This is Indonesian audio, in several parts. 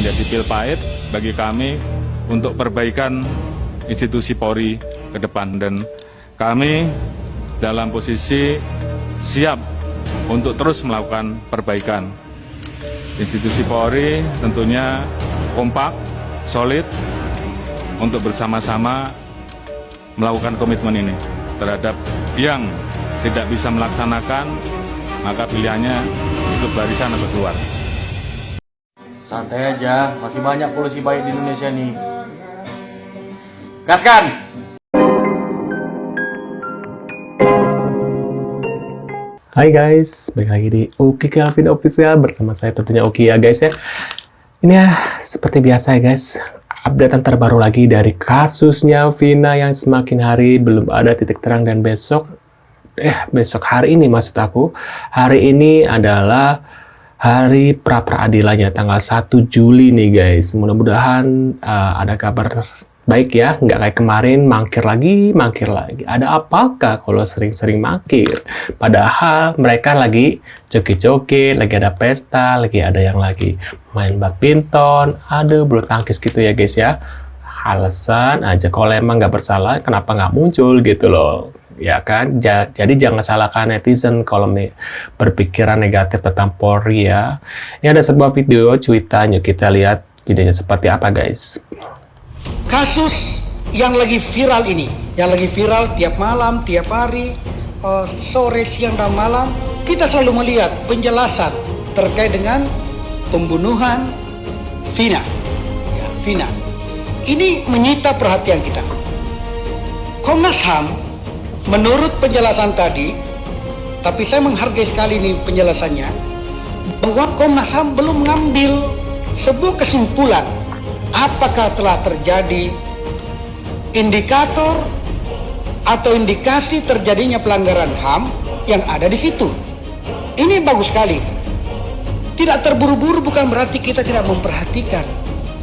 menjadi pil pahit bagi kami untuk perbaikan institusi Polri ke depan, dan kami dalam posisi siap untuk terus melakukan perbaikan. Institusi Polri tentunya kompak, solid untuk bersama-sama melakukan komitmen ini terhadap yang tidak bisa melaksanakan, maka pilihannya ikut barisan atau keluar. Santai aja, masih banyak polisi baik di Indonesia nih. Gaskan! Hai guys, balik lagi di Uki Kelvin Official bersama saya tentunya Uki ya guys ya. Ini ya seperti biasa ya guys, updatean terbaru lagi dari kasusnya Vina yang semakin hari belum ada titik terang, dan besok hari ini maksud aku, hari ini adalah hari pra-peradilannya tanggal 1 Juli nih guys. Mudah-mudahan ada kabar baik ya, nggak kayak kemarin mangkir lagi. Ada apakah kalau sering-sering mangkir? Padahal mereka lagi joget-joget, lagi ada pesta, lagi ada yang lagi main badminton, ada bulu tangkis gitu ya guys ya. Alasan aja kalau emang nggak bersalah, kenapa nggak muncul gitu loh. Ya kan, jadi jangan salahkan netizen kalau berpikiran negatif tentang Polri ya. Ini ada sebuah video cuitan, yuk kita lihat videonya seperti apa guys. Kasus yang lagi viral ini, yang lagi viral tiap malam, tiap hari, sore, siang, dan malam, kita selalu melihat penjelasan terkait dengan pembunuhan Vina. Ya, Vina. Ini menyita perhatian kita. Komnas HAM menurut penjelasan tadi, tapi saya menghargai sekali ini penjelasannya, bahwa Komnas HAM belum mengambil sebuah kesimpulan apakah telah terjadi indikator atau indikasi terjadinya pelanggaran HAM yang ada di situ. Ini bagus sekali. Tidak terburu-buru bukan berarti kita tidak memperhatikan,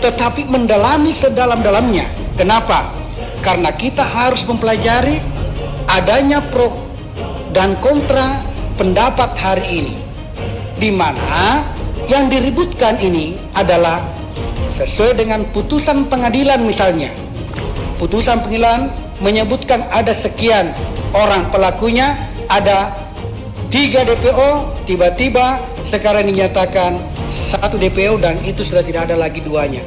tetapi mendalami sedalam-dalamnya. Kenapa? Karena kita harus mempelajari adanya pro dan kontra pendapat hari ini, di mana yang diributkan ini adalah sesuai dengan putusan pengadilan. Misalnya putusan pengadilan menyebutkan ada sekian orang pelakunya, ada 3 DPO, tiba-tiba sekarang dinyatakan 1 DPO dan itu sudah tidak ada lagi 2-nya.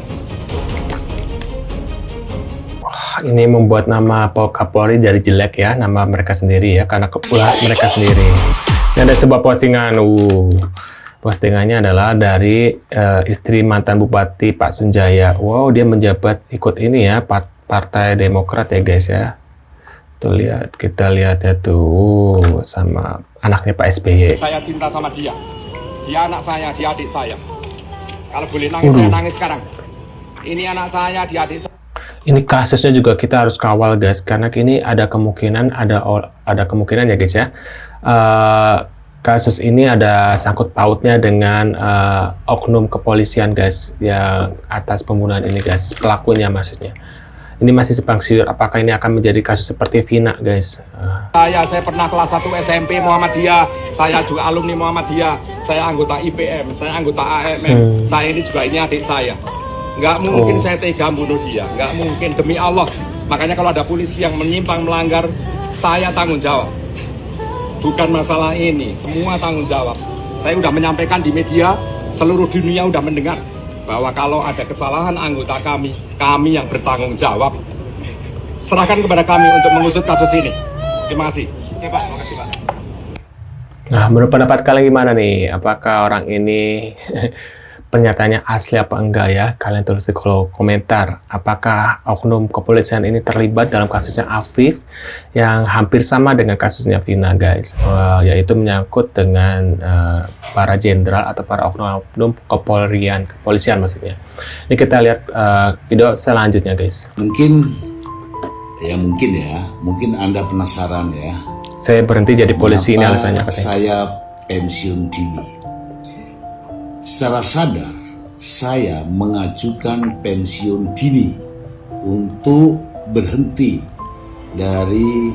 Ini membuat nama Kapolri jadi jelek ya, nama mereka sendiri ya, karena ulah mereka sendiri. Ini ada sebuah postingan, postingannya adalah dari istri mantan Bupati Pak Sunjaya. Wow, dia menjabat ikut ini ya, Partai Demokrat ya guys ya. Tuh lihat, kita lihat ya tuh, sama anaknya Pak SBY. Saya cinta sama dia anak saya, dia adik saya. Kalau boleh nangis, saya nangis sekarang. Ini anak saya, dia adik saya. Ini kasusnya juga kita harus kawal guys, karena ini ada kemungkinan ya guys ya. Kasus ini ada sangkut pautnya dengan oknum kepolisian guys, yang atas pembunuhan ini guys, pelakunya maksudnya. Ini masih simpang siur, apakah ini akan menjadi kasus seperti Vina guys. Saya pernah kelas 1 SMP Muhammadiyah, saya juga alumni Muhammadiyah, saya anggota IPM, saya anggota AMM, saya ini juga ini adik saya. Nggak mungkin saya tega bunuh dia, nggak mungkin, demi Allah. Makanya kalau ada polisi yang menyimpang melanggar, saya tanggung jawab. Bukan masalah ini, semua tanggung jawab. Saya udah menyampaikan di media, seluruh dunia udah mendengar bahwa kalau ada kesalahan anggota kami yang bertanggung jawab. Serahkan kepada kami untuk mengusut kasus ini. Terima kasih. Ya Pak, terima kasih Pak. Nah, menurut pendapat kalian gimana nih? Apakah orang ini pernyataannya asli apa enggak ya? Kalian tulis di kolom komentar. Apakah oknum kepolisian ini terlibat dalam kasusnya Afif yang hampir sama dengan kasusnya Vina guys, yaitu menyangkut dengan para jenderal atau para oknum kepolisian maksudnya. Ini kita lihat video selanjutnya guys. Mungkin Anda penasaran ya. Saya berhenti jadi polisi ini alasannya katanya. Saya pensiun dini. Secara sadar, saya mengajukan pensiun dini untuk berhenti dari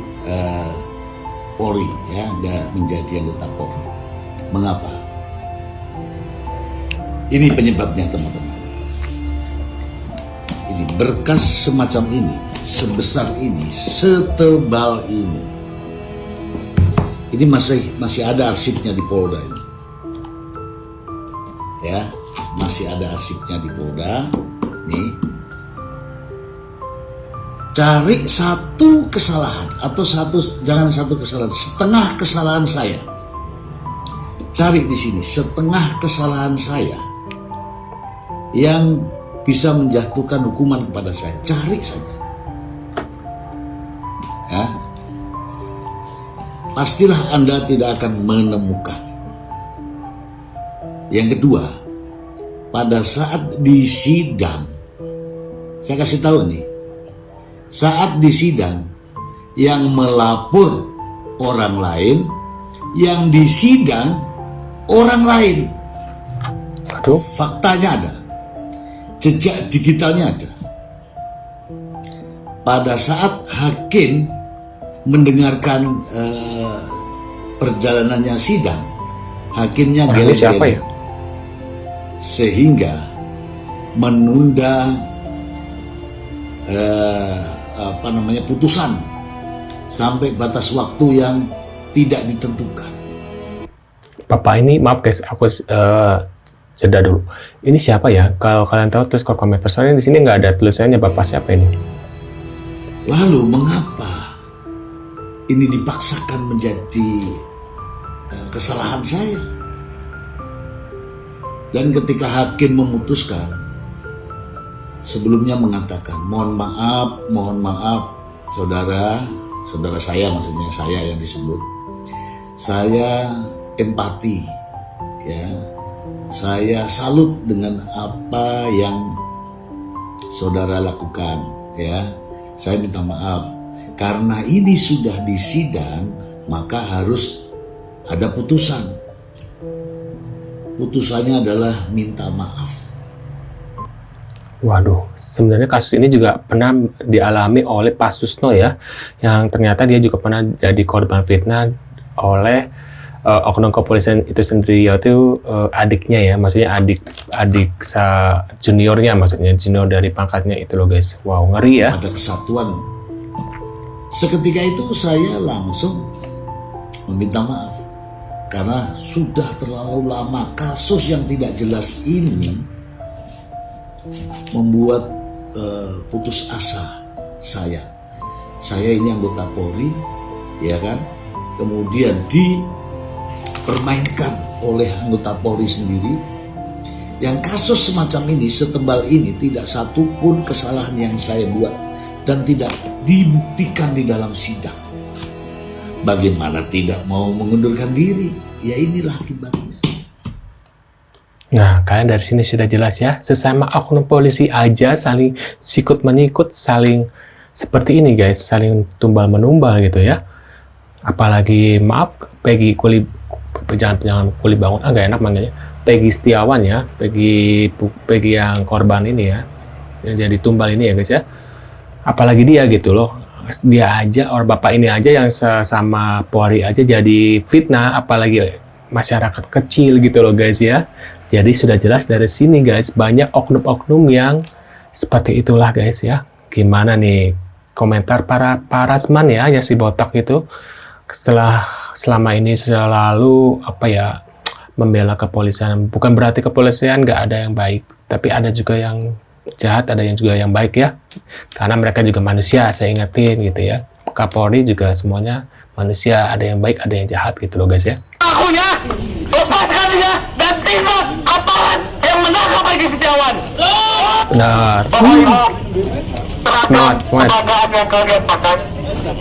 Polri ya, dan menjadi anggota Polri. Mengapa? Ini penyebabnya teman-teman. ini, berkas semacam ini, sebesar ini, setebal ini. Ini masih ada arsipnya di Polda ini. Ya, masih ada arsipnya di Polda. Nih. Cari satu kesalahan atau jangan satu kesalahan, setengah kesalahan saya. Cari di sini setengah kesalahan saya yang bisa menjatuhkan hukuman kepada saya. Cari saja. Ya. Pastilah Anda tidak akan menemukan. Yang kedua, pada saat di sidang, saya kasih tahu nih, saat di sidang yang melapor orang lain, yang di sidang orang lain. Aduh. Faktanya ada, jejak digitalnya ada. Pada saat hakim mendengarkan perjalanannya sidang, hakimnya Orang ini siapa ya? Sehingga menunda putusan sampai batas waktu yang tidak ditentukan. Bapak ini, maaf guys, aku jeda dulu. Ini siapa ya? Kalau kalian tahu tulis kolom komentar. Soalnya di sini nggak ada tulisannya Bapak siapa ini. Lalu mengapa ini dipaksakan menjadi kesalahan saya? Dan ketika hakim memutuskan, sebelumnya mengatakan, mohon maaf, saudara saya, maksudnya saya yang disebut, saya empati, ya, saya salut dengan apa yang saudara lakukan, ya, saya minta maaf, karena ini sudah di sidang, maka harus ada putusan. Putusannya adalah minta maaf. Waduh, sebenarnya kasus ini juga pernah dialami oleh Pak Susno ya, yang ternyata dia juga pernah jadi korban fitnah oleh oknum kepolisian itu sendiri, yaitu adiknya ya, maksudnya adik juniornya, maksudnya junior dari pangkatnya itu loh guys. Wow, ngeri ya. Ada kesatuan. Seketika itu saya langsung meminta maaf. Karena sudah terlalu lama kasus yang tidak jelas ini membuat putus asa saya. Saya ini anggota Polri, ya kan? Kemudian dipermainkan oleh anggota Polri sendiri. Yang kasus semacam ini, setebal ini, tidak satu pun kesalahan yang saya buat dan tidak dibuktikan di dalam sidang. Bagaimana tidak mau mengundurkan diri? Ya inilah akibatnya. Nah, kalian dari sini sudah jelas ya, sesama oknum polisi aja saling sikut menyikut, saling seperti ini guys, saling tumbal menumbal gitu ya. Apalagi maaf, Peggy jangan Kuli Bangun, nggak enak manggilnya, Peggy Setiawan ya, Peggy yang korban ini ya, yang jadi tumbal ini ya guys ya. Apalagi dia gitu loh. Dia aja, orang bapak ini aja yang sama Polri aja jadi fitnah, apalagi masyarakat kecil gitu loh guys ya. Jadi sudah jelas dari sini guys, banyak oknum-oknum yang seperti itulah guys ya. Gimana nih komentar para Rasman ya, yang si botak itu, selama ini selalu membela kepolisian. Bukan berarti kepolisian nggak ada yang baik, tapi ada juga yang jahat, ada yang juga yang baik ya, karena mereka juga manusia, saya ingetin gitu ya. Kapolri juga semuanya manusia, ada yang baik, ada yang jahat gitu loh guys ya. Akunya lepaskan dia dan timbang aparat yang menangkap Peggy Setiawan. Benar. Seragam kebanggaan yang kalian pakai,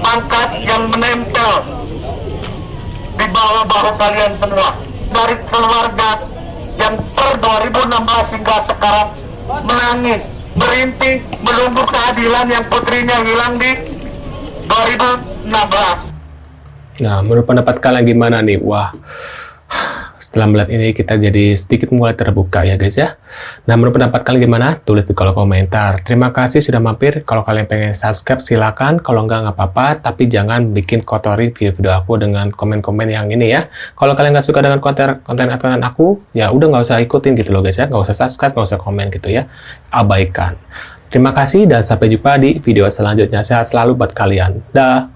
pangkat yang menempel di bawah bahu kalian semua, dari keluarga yang per 2016 hingga sekarang menangis, merintih, menunggu keadilan yang putrinya hilang di 2016. Nah, menurut pendapat kalian gimana nih? Wah, setelah melihat ini kita jadi sedikit mulai terbuka ya guys ya. Nah, menurut pendapat kalian gimana? Tulis di kolom komentar. Terima kasih sudah mampir. Kalau kalian pengen subscribe silakan. Kalau nggak apa-apa. Tapi jangan bikin kotori video-video aku dengan komen-komen yang ini ya. Kalau kalian nggak suka dengan konten aku, ya udah nggak usah ikutin gitu loh guys ya. Nggak usah subscribe, nggak usah komen gitu ya. Abaikan. Terima kasih dan sampai jumpa di video selanjutnya. Sehat selalu buat kalian. Dah.